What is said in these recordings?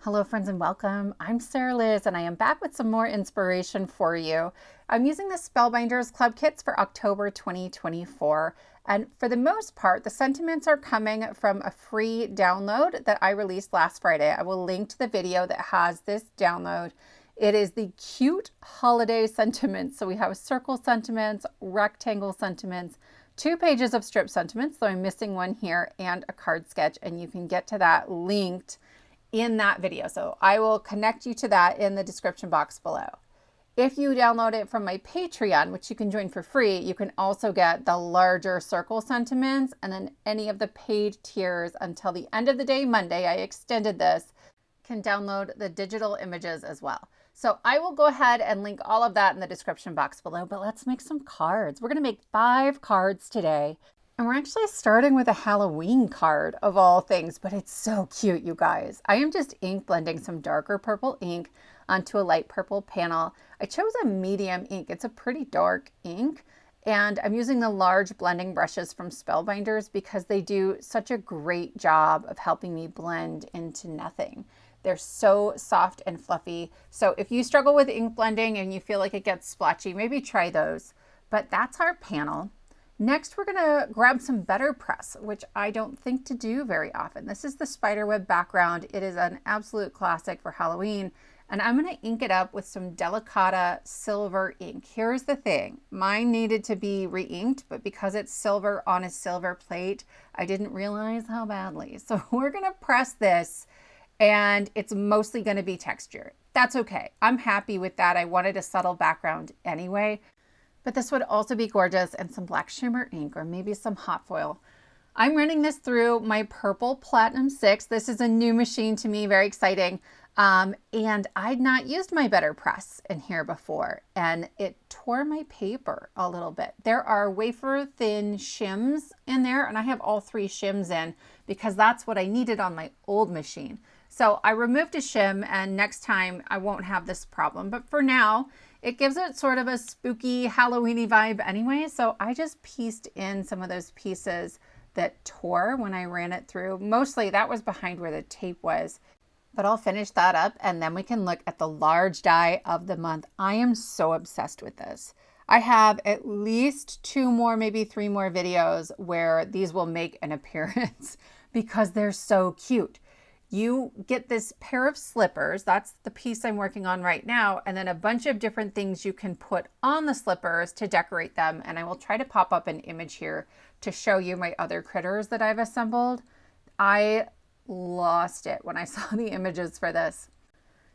Hello friends and welcome. I'm Sarah Liz and I am back with some more inspiration for you. I'm using the Spellbinders Club Kits for October 2024, and for the most part the sentiments are coming from a free download that I released last Friday. I will link to the video that has this download. It is the cute holiday sentiments. So we have circle sentiments, rectangle sentiments, 2 pages of strip sentiments, though I'm missing one here, and a card sketch, and you can get to that linked in that video. So I will connect you to that in the description box below. If you download it from my Patreon, which you can join for free, you can also get the larger circle sentiments, and then any of the paid tiers until the end of the day, Monday, I extended this, can download the digital images as well. So I will go ahead and link all of that in the description box below, but let's make some cards. We're gonna make 5 cards today. And we're actually starting with a Halloween card of all things, but it's so cute, you guys. I am just ink blending some darker purple ink onto a light purple panel. I chose a medium ink. It's a pretty dark ink, and I'm using the large blending brushes from Spellbinders because they do such a great job of helping me blend into nothing. They're so soft and fluffy. So if you struggle with ink blending and you feel like it gets splotchy, maybe try those. But that's our panel. Next, we're gonna grab some Better Press, which I don't think to do very often. This is the spiderweb background. It is an absolute classic for Halloween, and I'm gonna ink it up with some Delicata Silver Ink. Here's the thing, mine needed to be re-inked, but because it's silver on a silver plate, I didn't realize how badly. So we're gonna press this, and it's mostly gonna be textured. That's okay, I'm happy with that. I wanted a subtle background anyway. But this would also be gorgeous in some black shimmer ink or maybe some hot foil. I'm running this through my purple Platinum 6. This is a new machine to me, very exciting. And I'd not used my Better Press in here before, and it tore my paper a little bit. There are wafer thin shims in there, and I have all 3 shims in because that's what I needed on my old machine. So I removed a shim, and next time I won't have this problem. But for now, it gives it sort of a spooky Halloween-y vibe anyway. So I just pieced in some of those pieces that tore when I ran it through. Mostly that was behind where the tape was. But I'll finish that up and then we can look at the large die of the month. I am so obsessed with this. I have at least 2 more, maybe 3 more videos where these will make an appearance because they're so cute. You get this pair of slippers, that's the piece I'm working on right now, and then a bunch of different things you can put on the slippers to decorate them. And I will try to pop up an image here to show you my other critters that I've assembled. I lost it when I saw the images for this.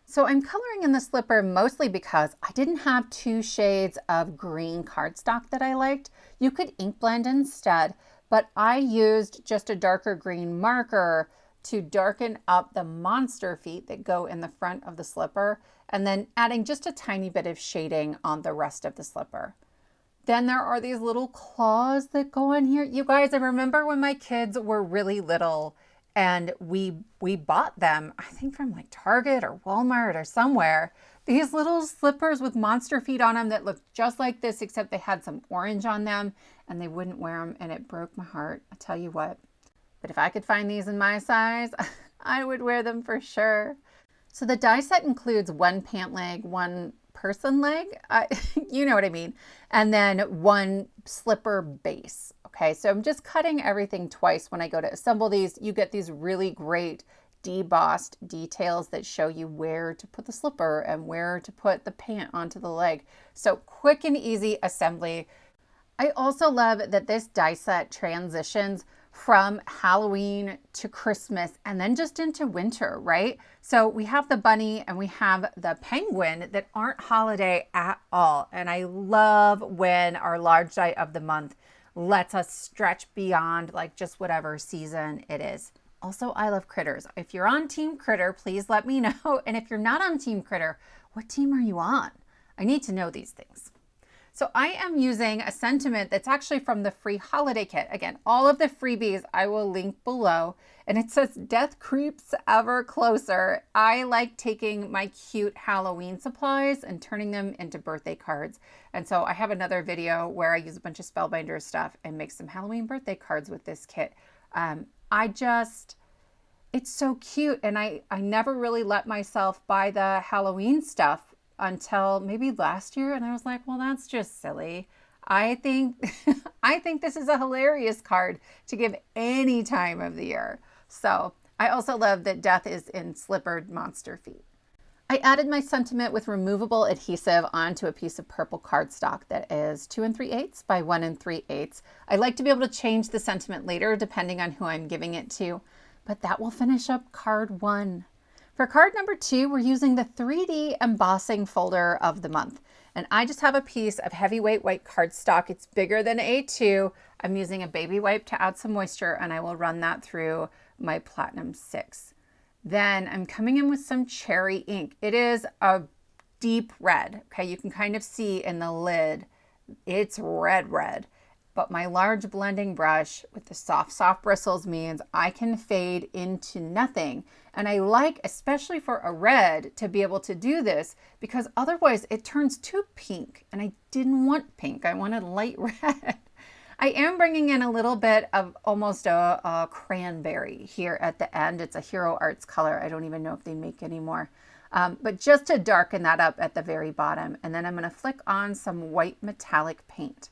So I'm coloring in the slipper mostly because I didn't have 2 shades of green cardstock that I liked. You could ink blend instead, but I used just a darker green marker to darken up the monster feet that go in the front of the slipper, and then adding just a tiny bit of shading on the rest of the slipper. Then there are these little claws that go on here. You guys, I remember when my kids were really little and we bought them, I think from like Target or Walmart or somewhere, these little slippers with monster feet on them that looked just like this, except they had some orange on them and they wouldn't wear them, and it broke my heart, I tell you what. But if I could find these in my size, I would wear them for sure. So the die set includes 1 pant leg, 1 person leg, you know what I mean, and then 1 slipper base. Okay, so I'm just cutting everything twice when I go to assemble these. You get these really great debossed details that show you where to put the slipper and where to put the pant onto the leg. So quick and easy assembly. I also love that this die set transitions from Halloween to Christmas and then just into winter, right? So we have the bunny and we have the penguin that aren't holiday at all. And I love when our large die of the month lets us stretch beyond like just whatever season it is. Also, I love critters. If you're on Team Critter, please let me know. And if you're not on Team Critter, what team are you on? I need to know these things. So I am using a sentiment that's actually from the free holiday kit. Again, all of the freebies I will link below. And it says, "Death creeps ever closer." I like taking my cute Halloween supplies and turning them into birthday cards. And so I have another video where I use a bunch of Spellbinders stuff and make some Halloween birthday cards with this kit. It's so cute. And I never really let myself buy the Halloween stuff until maybe last year. And I was like, well, that's just silly. I think, I think this is a hilarious card to give any time of the year. So I also love that Death is in slippered monster feet. I added my sentiment with removable adhesive onto a piece of purple cardstock that is 2 3/8 by 1 3/8. I like to be able to change the sentiment later depending on who I'm giving it to, but that will finish up card 1. For card number 2, we're using the 3D embossing folder of the month. And I just have a piece of heavyweight white cardstock. It's bigger than A2. I'm using a baby wipe to add some moisture, and I will run that through my Platinum 6. Then I'm coming in with some cherry ink. It is a deep red. Okay, you can kind of see in the lid, it's red. But my large blending brush with the soft bristles means I can fade into nothing. And I like, especially for a red, to be able to do this because otherwise it turns too pink. And I didn't want pink. I wanted light red. I am bringing in a little bit of almost a cranberry here at the end. It's a Hero Arts color. I don't even know if they make anymore. But just to darken that up at the very bottom. And then I'm going to flick on some white metallic paint.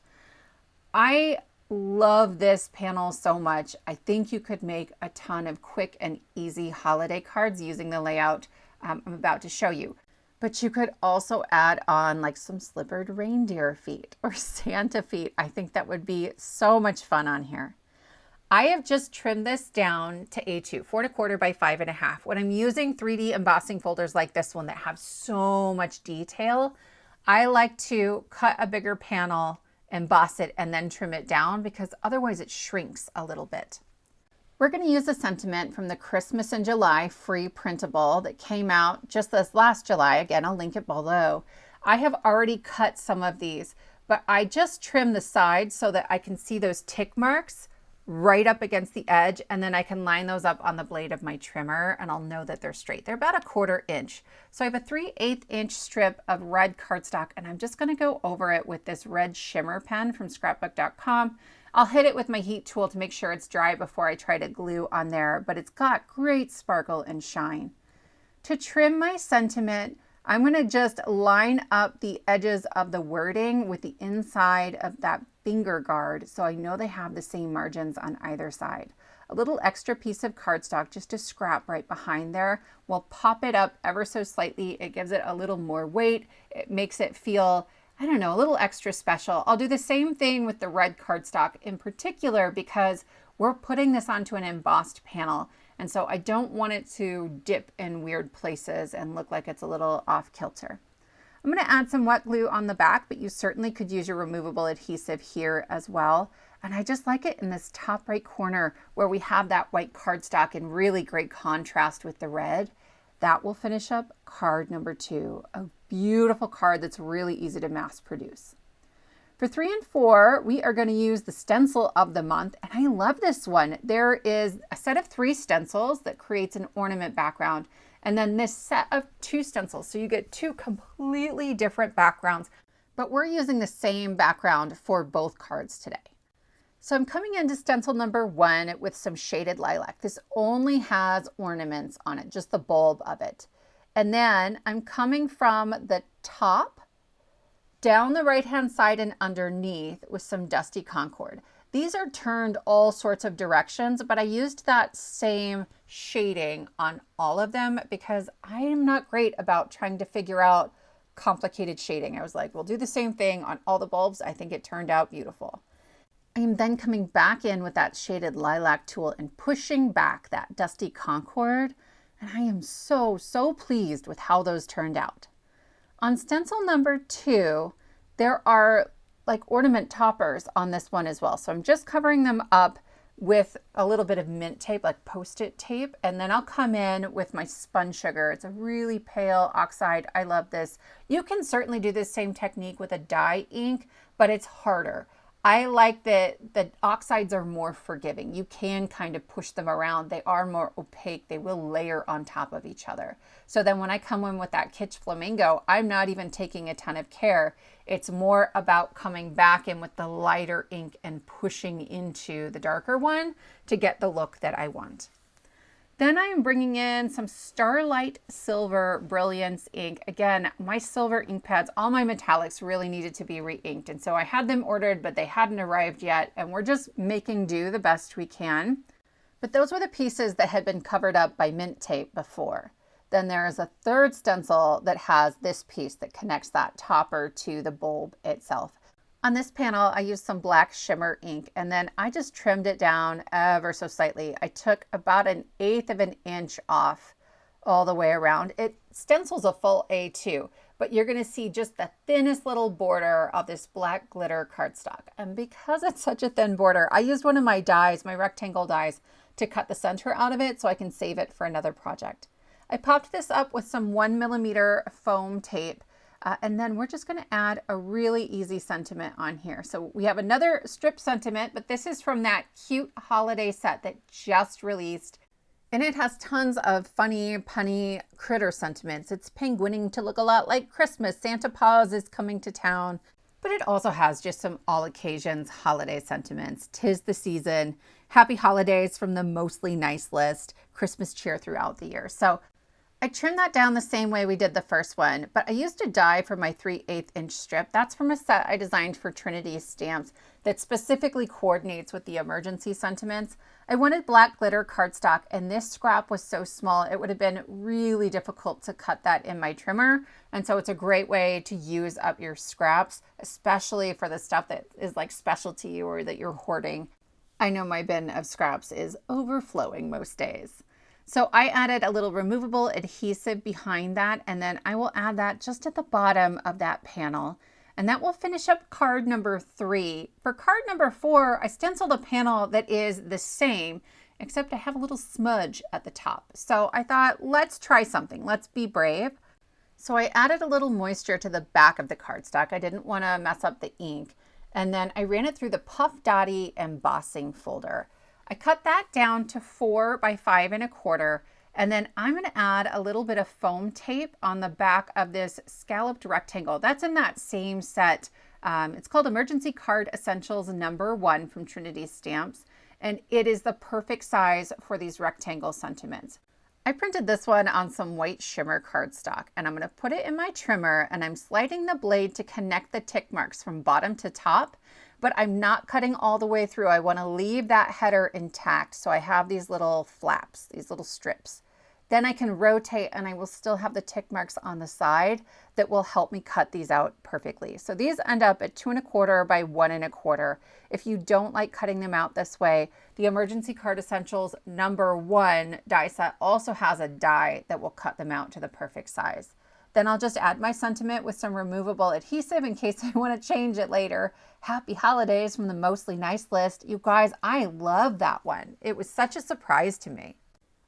I love this panel so much. I think you could make a ton of quick and easy holiday cards using the layout I'm about to show you. But you could also add on like some slippered reindeer feet or Santa feet. I think that would be so much fun on here. I have just trimmed this down to A2, 4 1/4 by 5 1/2. When I'm using 3D embossing folders like this one that have so much detail, I like to cut a bigger panel, emboss it, and then trim it down because otherwise it shrinks a little bit. We're going to use a sentiment from the Christmas in July free printable that came out just this last July. Again, I'll link it below. I have already cut some of these, but I just trimmed the sides so that I can see those tick marks right up against the edge, and then I can line those up on the blade of my trimmer and I'll know that they're straight. They're about 1/4 inch. So I have a 3/8 inch strip of red cardstock and I'm just going to go over it with this red Shimmer Pen from scrapbook.com. I'll hit it with my heat tool to make sure it's dry before I try to glue on there, but it's got great sparkle and shine. To trim my sentiment, I'm going to just line up the edges of the wording with the inside of that finger guard so I know they have the same margins on either side. A little extra piece of cardstock, just a scrap right behind there, will pop it up ever so slightly. It gives it a little more weight. It makes it feel, I don't know, a little extra special. I'll do the same thing with the red cardstock in particular because we're putting this onto an embossed panel. And so I don't want it to dip in weird places and look like it's a little off kilter. I'm going to add some wet glue on the back, but you certainly could use your removable adhesive here as well. And I just like it in this top right corner where we have that white cardstock in really great contrast with the red. That will finish up card number 2, a beautiful card that's really easy to mass produce. For 3 and 4, we are going to use the stencil of the month, and I love this one. There is a set of 3 stencils that creates an ornament background, and then this set of 2 stencils. So you get 2 completely different backgrounds, but we're using the same background for both cards today. So I'm coming into stencil number 1 with some shaded lilac. This only has ornaments on it, just the bulb of it. And then I'm coming from the top down the right-hand side and underneath with some Dusty Concord. These are turned all sorts of directions, but I used that same shading on all of them because I am not great about trying to figure out complicated shading. I was like, we'll do the same thing on all the bulbs. I think it turned out beautiful. I am then coming back in with that shaded lilac tool and pushing back that Dusty Concord. And I am so pleased with how those turned out. On stencil number 2, there are like ornament toppers on this one as well. So I'm just covering them up with a little bit of mint tape, like Post-it tape, and then I'll come in with my spun sugar. It's a really pale oxide. I love this. You can certainly do this same technique with a dye ink, but it's harder. I like that the oxides are more forgiving. You can kind of push them around. They are more opaque. They will layer on top of each other. So then when I come in with that Kitsch Flamingo, I'm not even taking a ton of care. It's more about coming back in with the lighter ink and pushing into the darker one to get the look that I want. Then I am bringing in some Starlight Silver Brilliance ink. Again, my silver ink pads, all my metallics really needed to be re-inked. And so I had them ordered, but they hadn't arrived yet. And we're just making do the best we can. But those were the pieces that had been covered up by mint tape before. Then there is a third stencil that has this piece that connects that topper to the bulb itself. On this panel, I used some black shimmer ink, and then I just trimmed it down ever so slightly. I took about 1/8 of an inch off all the way around. It stencils a full A2, but you're gonna see just the thinnest little border of this black glitter cardstock. And because it's such a thin border, I used one of my dies, my rectangle dies, to cut the center out of it so I can save it for another project. I popped this up with some 1mm foam tape. And then we're just going to add a really easy sentiment on here. So we have another strip sentiment, but this is from that cute holiday set that just released. And it has tons of funny, punny critter sentiments. It's penguining to look a lot like Christmas. Santa Paws is coming to town. But it also has just some all occasions holiday sentiments. 'Tis the season. Happy holidays from the mostly nice list. Christmas cheer throughout the year. So I trimmed that down the same way we did the first one, but I used a die for my 3/8 inch strip. That's from a set I designed for Trinity stamps that specifically coordinates with the emergency sentiments. I wanted black glitter cardstock, and this scrap was so small, it would have been really difficult to cut that in my trimmer. And so it's a great way to use up your scraps, especially for the stuff that is like specialty or that you're hoarding. I know my bin of scraps is overflowing most days. So I added a little removable adhesive behind that, and then I will add that just at the bottom of that panel. And that will finish up card number 3. For card number 4, I stenciled a panel that is the same, except I have a little smudge at the top. So I thought, let's try something. Let's be brave. So I added a little moisture to the back of the cardstock. I didn't want to mess up the ink. And then I ran it through the Puff Dotty embossing folder. I cut that down to 4 by 5 1/4, and then I'm going to add a little bit of foam tape on the back of this scalloped rectangle. That's in that same set. It's called Emergency Card Essentials #1 from Trinity Stamps, and it is the perfect size for these rectangle sentiments. I printed this one on some white shimmer cardstock, and I'm going to put it in my trimmer, and I'm sliding the blade to connect the tick marks from bottom to top. But I'm not cutting all the way through. I want to leave that header intact. So I have these little flaps, these little strips. Then I can rotate and I will still have the tick marks on the side that will help me cut these out perfectly. So these end up at 2 1/4 by 1 1/4. If you don't like cutting them out this way, the Emergency Card Essentials #1 die set also has a die that will cut them out to the perfect size. Then I'll just add my sentiment with some removable adhesive in case I want to change it later. Happy holidays from the mostly nice list. You guys, I love that one. It was such a surprise to me.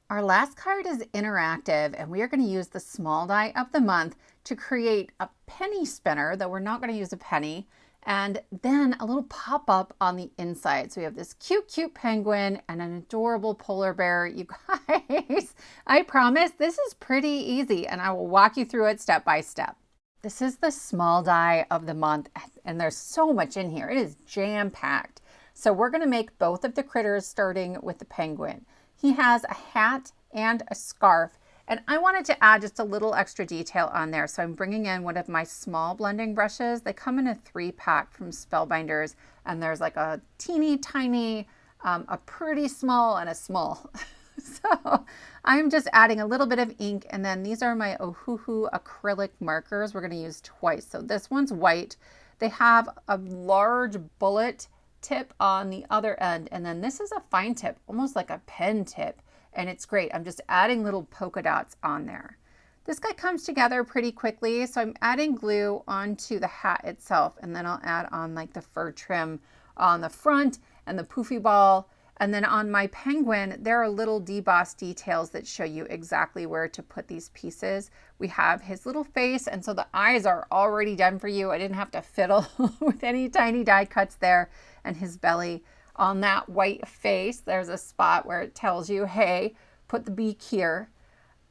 Our last card is interactive, and we are going to use the small die of the month to create a penny spinner, though we're not going to use a penny, and then a little pop-up on the inside. So we have this cute penguin and an adorable polar bear. You guys, I promise this is pretty easy, and I will walk you through it step by step. This is the small die of the month, and there's so much in here. It is jam-packed. So we're going to make both of the critters, starting with the penguin. He has a hat and a scarf, and I wanted to add just a little extra detail on there. So I'm bringing in one of my small blending brushes. They come in a 3-pack from Spellbinders, and there's like a teeny tiny, a pretty small, and a small. So I'm just adding a little bit of ink, and then these are my Ohuhu acrylic markers we're going to use twice. So this one's white. They have a large bullet tip on the other end, and then this is a fine tip, almost like a pen tip, and it's great. I'm just adding little polka dots on there. This guy comes together pretty quickly, so I'm adding glue onto the hat itself, and then I'll add on like the fur trim on the front and the poofy ball. And then on my penguin, there are little debossed details that show you exactly where to put these pieces. We have his little face, and so the eyes are already done for you. I didn't have to fiddle with any tiny die cuts there. And his belly. On that white face, there's a spot where it tells you, hey, put the beak here.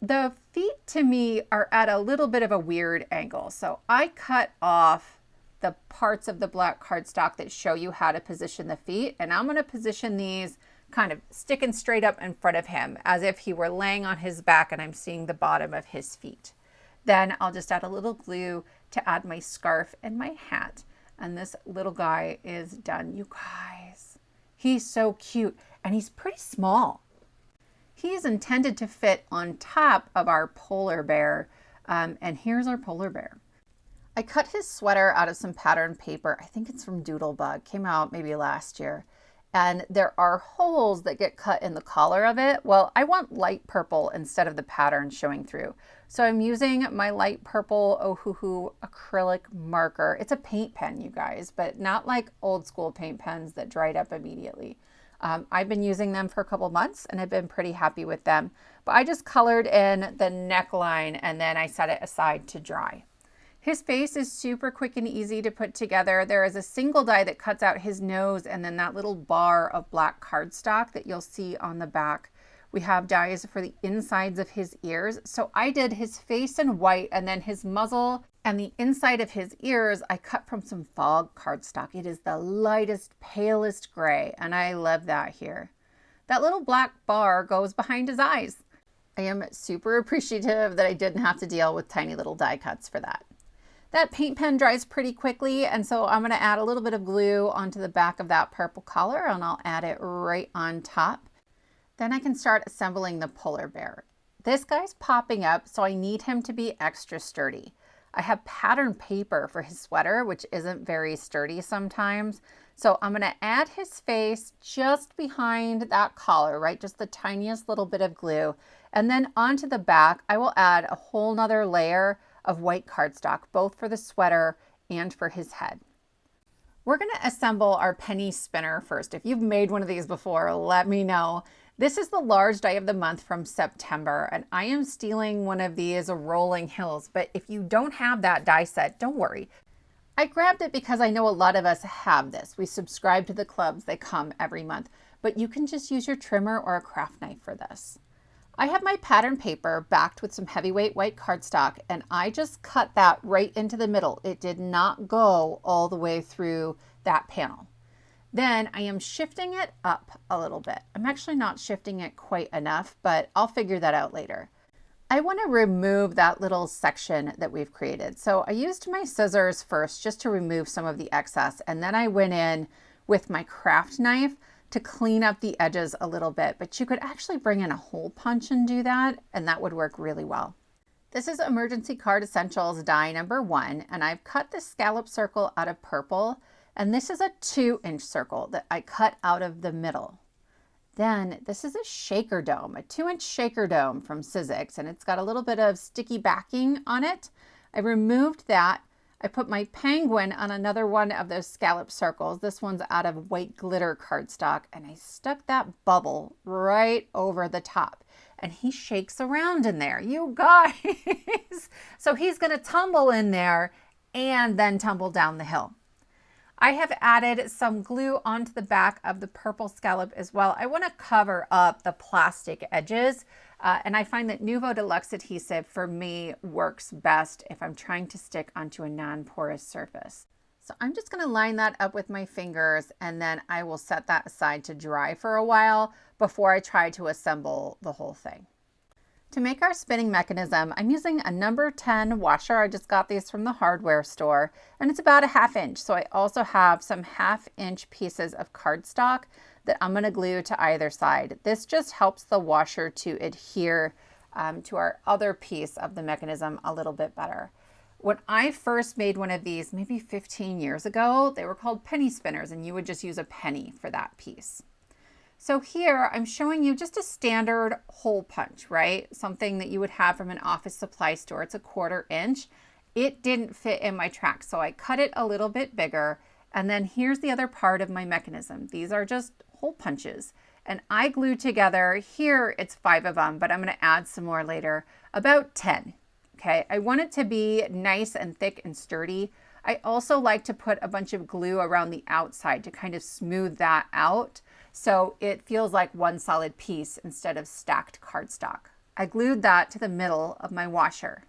The feet to me are at a little bit of a weird angle. So I cut off the parts of the black cardstock that show you how to position the feet, and I'm going to position these kind of sticking straight up in front of him as if he were laying on his back and I'm seeing the bottom of his feet. Then I'll just add a little glue to add my scarf and my hat. And this little guy is done. You guys, he's so cute and he's pretty small. He is intended to fit on top of our polar bear. And here's our polar bear. I cut his sweater out of some pattern paper. I think it's from Doodlebug. Came out maybe last year. And there are holes that get cut in the collar of it. Well, I want light purple instead of the pattern showing through. So I'm using my light purple Ohuhu acrylic marker. It's a paint pen, you guys, but not like old school paint pens that dried up immediately. I've been using them for a couple months and I've been pretty happy with them. But I just colored in the neckline and then I set it aside to dry. His face is super quick and easy to put together. There is a single die that cuts out his nose and then that little bar of black cardstock that you'll see on the back. We have dies for the insides of his ears. So I did his face in white and then his muzzle and the inside of his ears I cut from some fog cardstock. It is the lightest, palest gray and I love that here. That little black bar goes behind his eyes. I am super appreciative that I didn't have to deal with tiny little die cuts for that. That paint pen dries pretty quickly, and so I'm going to add a little bit of glue onto the back of that purple color, and I'll add it right on top. Then I can start assembling the polar bear. This guy's popping up, so I need him to be extra sturdy. I have pattern paper for his sweater, which isn't very sturdy sometimes. So I'm going to add his face just behind that collar, right? Just the tiniest little bit of glue. And then onto the back, I will add a whole nother layer of white cardstock, both for the sweater and for his head. We're going to assemble our penny spinner first. If you've made one of these before, let me know. This is the large die of the month from September, and I am stealing one of these rolling hills, but if you don't have that die set, don't worry. I grabbed it because I know a lot of us have this. We subscribe to the clubs, they come every month, but you can just use your trimmer or a craft knife for this. I have my pattern paper backed with some heavyweight white cardstock and I just cut that right into the middle. It did not go all the way through that panel. Then I am shifting it up a little bit. I'm actually not shifting it quite enough, but I'll figure that out later. I want to remove that little section that we've created. So I used my scissors first just to remove some of the excess, and then I went in with my craft knife to clean up the edges a little bit, but you could actually bring in a hole punch and do that, and that would work really well. This is Emergency Card Essentials die number 1, and I've cut this scallop circle out of purple, and this is a 2-inch circle that I cut out of the middle. Then this is a shaker dome, a 2-inch shaker dome from Sizzix, and it's got a little bit of sticky backing on it. I removed that. I put my penguin on another one of those scallop circles. This one's out of white glitter cardstock, and I stuck that bubble right over the top. And he shakes around in there, you guys. So he's gonna tumble in there and then tumble down the hill. I have added some glue onto the back of the purple scallop as well. I want to cover up the plastic edges, and I find that Nuvo Deluxe adhesive for me works best if I'm trying to stick onto a non-porous surface. So I'm just going to line that up with my fingers, and then I will set that aside to dry for a while before I try to assemble the whole thing. To make our spinning mechanism, I'm using a number 10 washer. I just got these from the hardware store, and it's about a 1/2 inch. So I also have some 1/2 inch pieces of cardstock that I'm going to glue to either side. This just helps the washer to adhere to our other piece of the mechanism a little bit better. When I first made one of these, maybe 15 years ago, they were called penny spinners, and you would just use a penny for that piece. So here I'm showing you just a standard hole punch, right? Something that you would have from an office supply store. It's a 1/4 inch. It didn't fit in my track, so I cut it a little bit bigger. And then here's the other part of my mechanism. These are just hole punches. And I glued together, here it's 5 of them, but I'm gonna add some more later, about 10. Okay, I want it to be nice and thick and sturdy. I also like to put a bunch of glue around the outside to kind of smooth that out, so it feels like one solid piece instead of stacked cardstock. I glued that to the middle of my washer.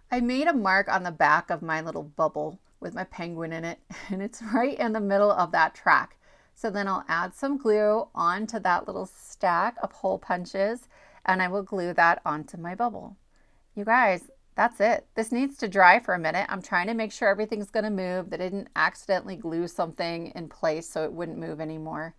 I made a mark on the back of my little bubble with my penguin in it, and it's right in the middle of that track. So then I'll add some glue onto that little stack of hole punches, and I will glue that onto my bubble. You guys, that's it. This needs to dry for a minute. I'm trying to make sure everything's going to move, that I didn't accidentally glue something in place so it wouldn't move anymore.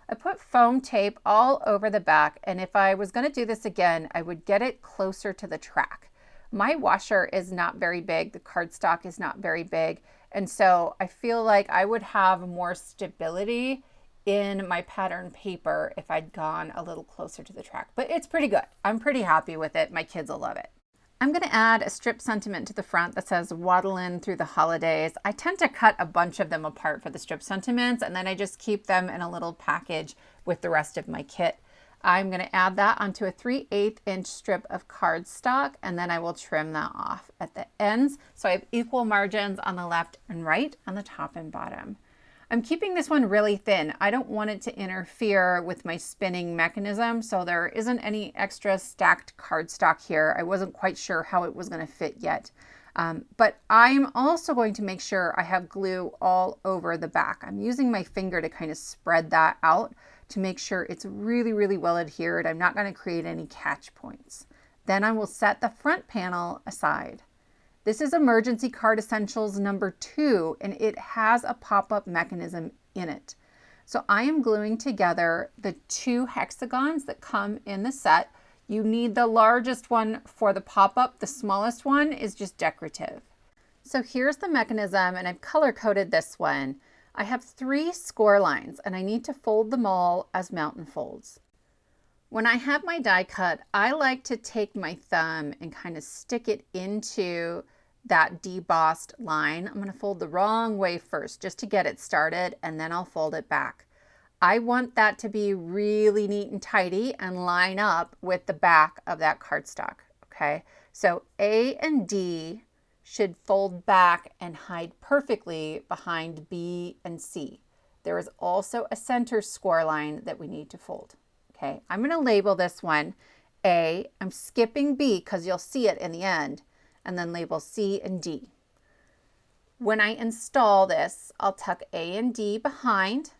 I put foam tape all over the back, and if I was going to do this again, I would get it closer to the track. My washer is not very big. The cardstock is not very big. And so I feel like I would have more stability in my pattern paper if I'd gone a little closer to the track. But it's pretty good. I'm pretty happy with it. My kids will love it. I'm going to add a strip sentiment to the front that says waddlin' through the holidays. I tend to cut a bunch of them apart for the strip sentiments, and then I just keep them in a little package with the rest of my kit. I'm going to add that onto a 3/8 inch strip of cardstock, and then I will trim that off at the ends. So I have equal margins on the left and right, on the top and bottom. I'm keeping this one really thin. I don't want it to interfere with my spinning mechanism, so there isn't any extra stacked cardstock here. I wasn't quite sure how it was going to fit yet. But I'm also going to make sure I have glue all over the back. I'm using my finger to kind of spread that out to make sure it's really, really well adhered. I'm not going to create any catch points. Then I will set the front panel aside. This is Emergency Card Essentials number 2, and it has a pop-up mechanism in it. So I am gluing together the 2 hexagons that come in the set. You need the largest one for the pop-up. The smallest one is just decorative. So here's the mechanism, and I've color-coded this one. I have 3 score lines, and I need to fold them all as mountain folds. When I have my die cut, I like to take my thumb and kind of stick it into that debossed line. I'm going to fold the wrong way first just to get it started, and then I'll fold it back. I want that to be really neat and tidy and line up with the back of that cardstock. Okay, so A and D should fold back and hide perfectly behind B and C. There is also a center score line that we need to fold. Okay, I'm going to label this one A. I'm skipping B because you'll see it in the end, and then label C and D. When I install this, I'll tuck A and D behind,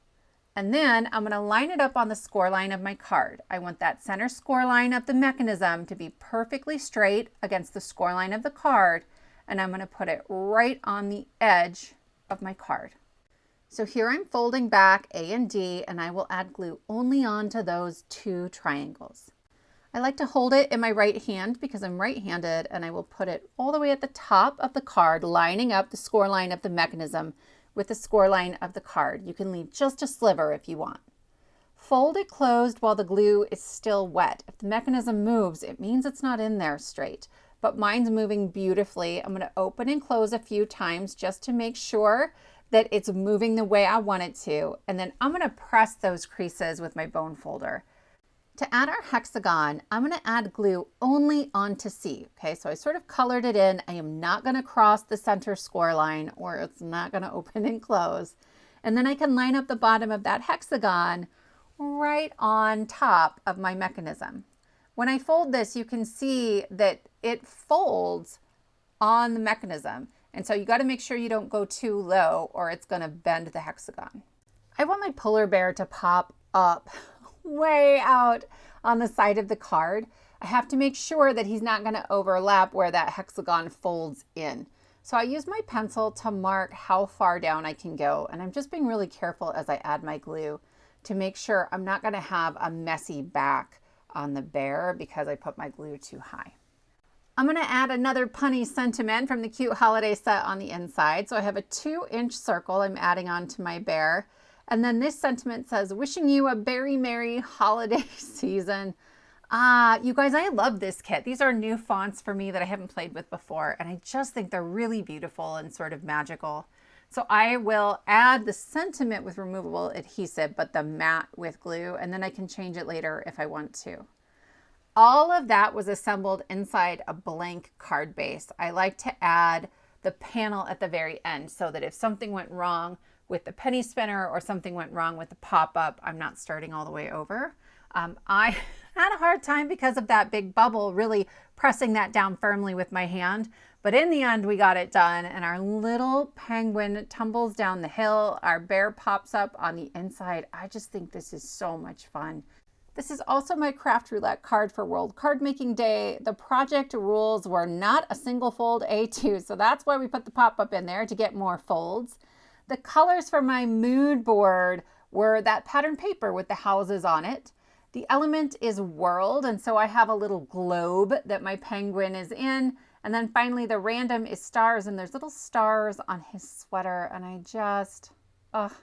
and then I'm going to line it up on the score line of my card. I want that center score line of the mechanism to be perfectly straight against the score line of the card, and I'm going to put it right on the edge of my card. So here I'm folding back A and D, and I will add glue only onto those 2 triangles. I like to hold it in my right hand because I'm right-handed, and I will put it all the way at the top of the card, lining up the score line of the mechanism with the score line of the card. You can leave just a sliver if you want. Fold it closed while the glue is still wet. If the mechanism moves, it means it's not in there straight, but mine's moving beautifully. I'm going to open and close a few times just to make sure that it's moving the way I want it to, and then I'm going to press those creases with my bone folder. To add our hexagon, I'm going to add glue only onto C. Okay, so I sort of colored it in. I am not going to cross the center score line or it's not going to open and close. And then I can line up the bottom of that hexagon right on top of my mechanism. When I fold this, you can see that it folds on the mechanism. And so you got to make sure you don't go too low or it's going to bend the hexagon. I want my polar bear to pop up way out on the side of the card. I have to make sure that he's not going to overlap where that hexagon folds in. So I use my pencil to mark how far down I can go, and I'm just being really careful as I add my glue to make sure I'm not going to have a messy back on the bear because I put my glue too high. I'm going to add another punny sentiment from the cute holiday set on the inside. So I have a 2-inch circle I'm adding onto my bear. And then this sentiment says, wishing you a very merry holiday season. You guys, I love this kit. These are new fonts for me that I haven't played with before. And I just think they're really beautiful and sort of magical. So I will add the sentiment with removable adhesive, but the matte with glue. And then I can change it later if I want to. All of that was assembled inside a blank card base. I like to add the panel at the very end so that if something went wrong with the penny spinner or something went wrong with the pop-up, I'm not starting all the way over. I I had a hard time because of that big bubble, really pressing that down firmly with my hand. But in the end, we got it done, and our little penguin tumbles down the hill. Our bear pops up on the inside. I just think this is so much fun. This is also my craft roulette card for World Card Making Day. The project rules were not a single fold A2, so that's why we put the pop-up in there to get more folds. The colors for my mood board were that pattern paper with the houses on it. The element is world, and so I have a little globe that my penguin is in. And then finally the random is stars, and there's little stars on his sweater, and I just, ugh.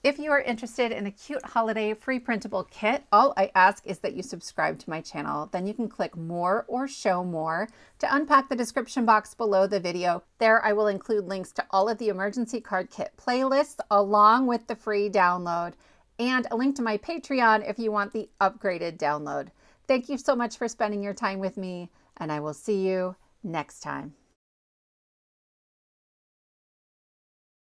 If you are interested in a cute holiday free printable kit, all I ask is that you subscribe to my channel. Then you can click more or show more to unpack the description box below the video. There I will include links to all of the emergency card kit playlists along with the free download, and a link to my Patreon if you want the upgraded download. Thank you so much for spending your time with me, and I will see you next time.